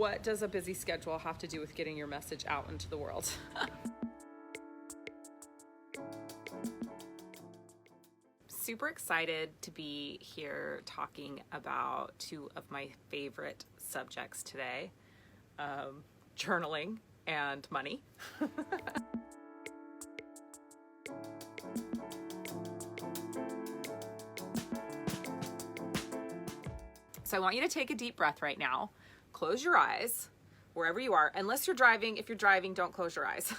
What does a busy schedule have to do with getting your message out into the world? Super excited to be here talking about two of my favorite subjects today, journaling and money. So I want you to take a deep breath right now. Close your eyes wherever you are. Unless you're driving. If you're driving, don't close your eyes.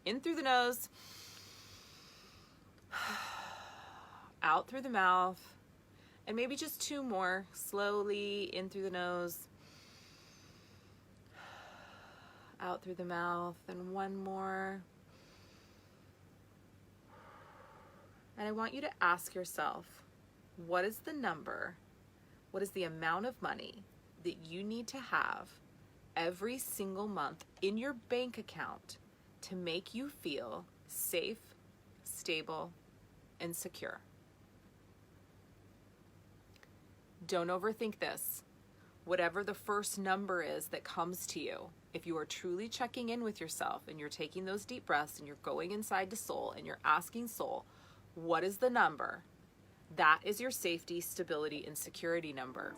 In through the nose. Out through the mouth. And maybe just two more. Slowly in through the nose. Out through the mouth. And one more. And I want you to ask yourself, what is the number? What is the amount of money that you need to have every single month in your bank account to make you feel safe, stable, and secure? Don't overthink this. Whatever the first number is that comes to you, if you are truly checking in with yourself and you're taking those deep breaths and you're going inside to soul and you're asking soul, what is the number? That is your safety, stability, and security number.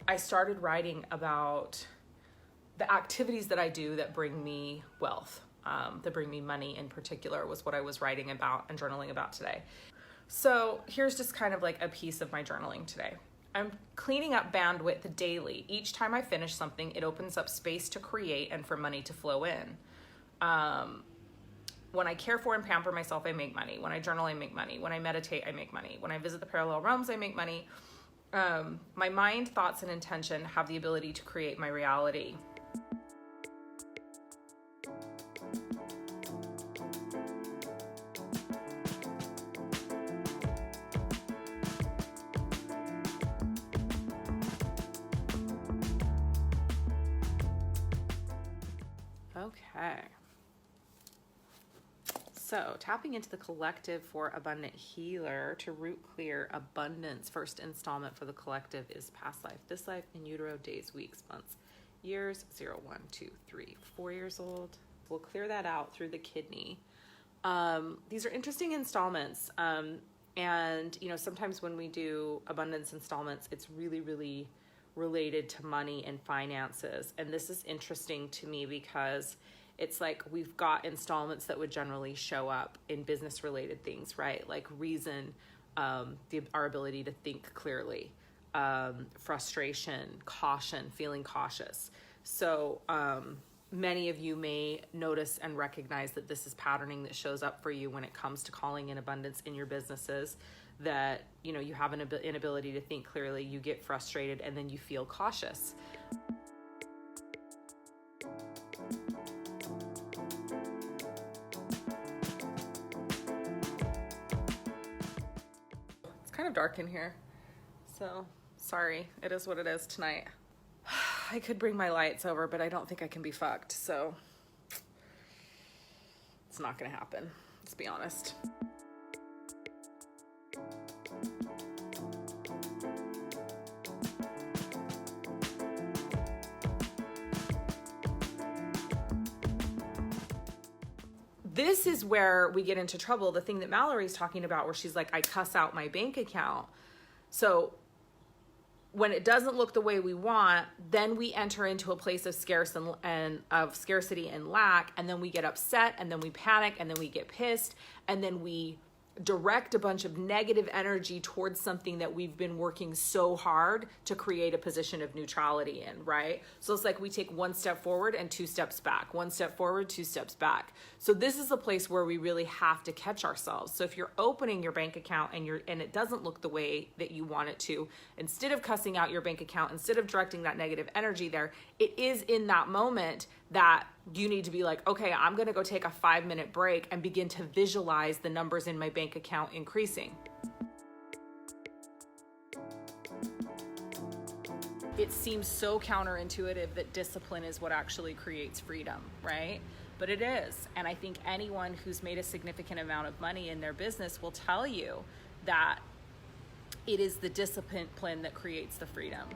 I started writing about the activities that I do that bring me wealth, that bring me money in particular, was what I was writing about and journaling about today. So here's just kind of like a piece of my journaling today. I'm cleaning up bandwidth daily. Each time I finish something, it opens up space to create and for money to flow in. When I care for and pamper myself, I make money. When I journal, I make money. When I meditate, I make money. When I visit the parallel realms, I make money. My mind, thoughts, and intention have the ability to create my reality. Okay. So tapping into the collective for Abundant Healer to root clear abundance. First installment for the collective is past life, this life, in utero, days, weeks, months, years, 0, 1, 2, 3, 4 years old. We'll clear that out through the kidney. These are interesting installments. And you know, sometimes when we do abundance installments, it's really, really related to money and finances. And this is interesting to me because it's like we've got installments that would generally show up in business related things, right? Like reason, our ability to think clearly, frustration, caution, feeling cautious. So many of you may notice and recognize that this is patterning that shows up for you when it comes to calling in abundance in your businesses. That, you know, you have an inability to think clearly, you get frustrated, and then you feel cautious. It's kind of dark in here, so sorry, it is what it is tonight. I could bring my lights over, but I don't think I can be fucked, so it's not gonna happen, let's be honest. This is where we get into trouble. The thing that Mallory's talking about, where she's like, I cuss out my bank account. So when it doesn't look the way we want, then we enter into a place of scarcity and lack, and then we get upset, and then we panic, and then we get pissed, and then we direct a bunch of negative energy towards something that we've been working so hard to create a position of neutrality in, right? So it's like we take one step forward and 2 steps back, 1 step forward, 2 steps back. So this is a place where we really have to catch ourselves. So if you're opening your bank account and it doesn't look the way that you want it to, instead of cussing out your bank account, instead of directing that negative energy there, it is in that moment that you need to be like, okay, I'm going to go take a 5-minute break and begin to visualize the numbers in my bank account increasing. It seems so counterintuitive that discipline is what actually creates freedom, right? but it is. And I think anyone who's made a significant amount of money in their business will tell you that it is the discipline that creates the freedom.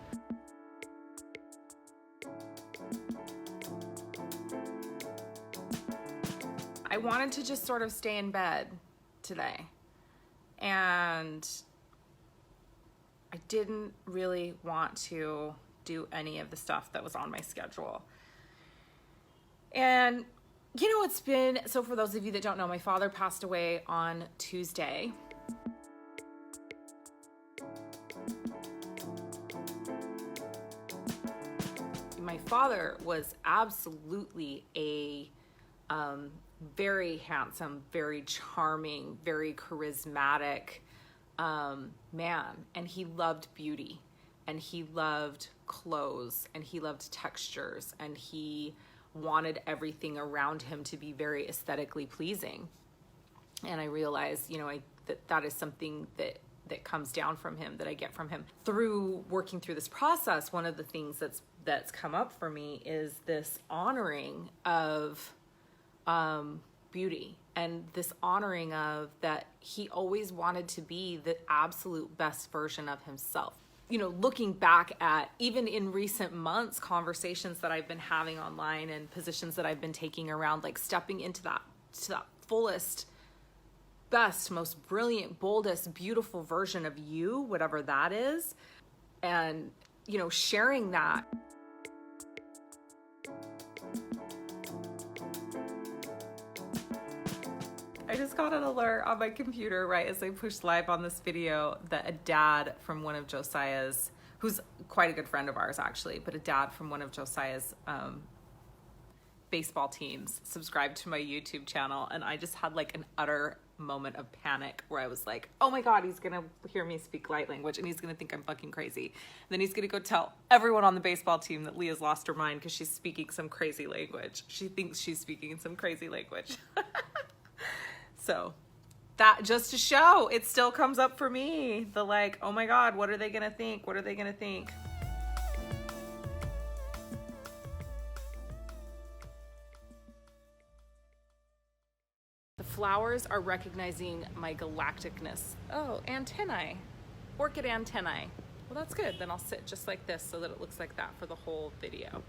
I wanted to just sort of stay in bed today, and I didn't really want to do any of the stuff that was on my schedule. And you know, it's been, so for those of you that don't know, my father passed away on Tuesday. My father was absolutely a very handsome, very charming, very charismatic man. And he loved beauty, and he loved clothes, and he loved textures, and he wanted everything around him to be very aesthetically pleasing. And I realized, you know, that is something that comes down from him, that I get from him. Through working through this process, one of the things that's come up for me is this honoring of beauty, and this honoring of that he always wanted to be the absolute best version of himself. You know, looking back at, even in recent months, conversations that I've been having online and positions that I've been taking around, like stepping into that fullest, best, most brilliant, boldest, beautiful version of you, whatever that is, and, you know, sharing that. I just got an alert on my computer right as I pushed live on this video that a dad from one of Josiah's, who's quite a good friend of ours actually, but a dad from one of Josiah's baseball teams subscribed to my YouTube channel. And I just had like an utter moment of panic where I was like, oh my God, he's gonna hear me speak light language and he's gonna think I'm fucking crazy. And then he's gonna go tell everyone on the baseball team that Leah's lost her mind because she's speaking some crazy language. She thinks she's speaking some crazy language. So that just to show, it still comes up for me. The like, oh my God, what are they gonna think? What are they gonna think? The flowers are recognizing my galacticness. Oh, antennae, orchid antennae. Well, that's good. Then I'll sit just like this so that it looks like that for the whole video.